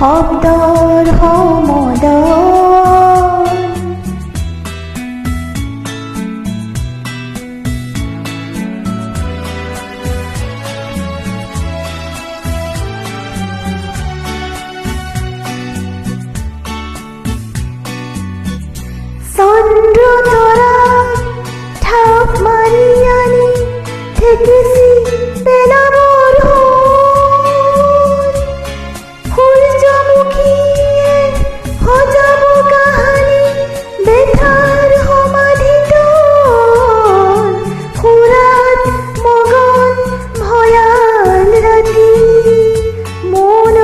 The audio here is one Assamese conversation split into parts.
শব্দৰ সমদল চন্দ্ৰ তৰাত থাপ মাৰি আনি ঠেকিছি পেলাবৰ হ'ল সূৰ্যমুখীয়ে সজাব কাহানি বেথাৰ সমাধিত সুৰাত মগন ভয়াল ৰাতি মন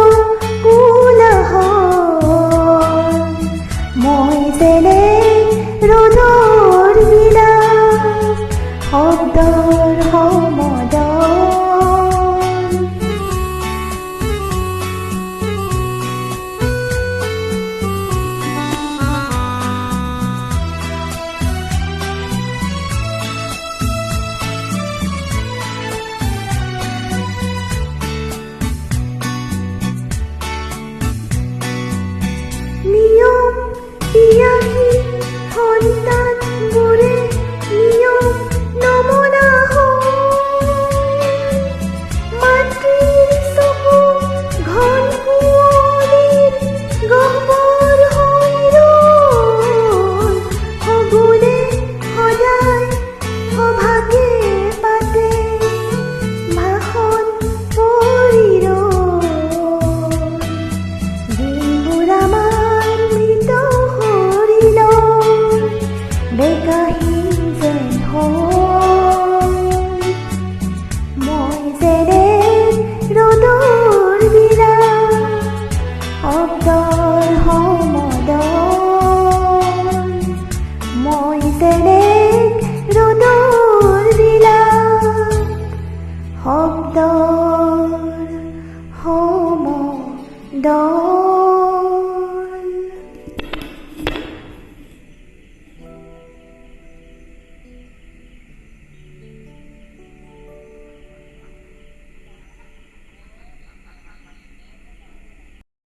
কোলাহল মই যেনে ৰ'দৰ বিলাপ শব্দৰ সমদল নিয়ম তিয়াহি সন্তানবোৰে নিয়ম নমনা মাতৃৰ চকু ঘন কুঁৱলীৰ গহ্বৰ হৈৰল শগুনে সদায় সভাগে পাতে ভাষণ পৰিৰল দিনবোৰ আমাৰ মৃত শৰীৰৰ বেকাহীন যেন হ'ল মই যেনে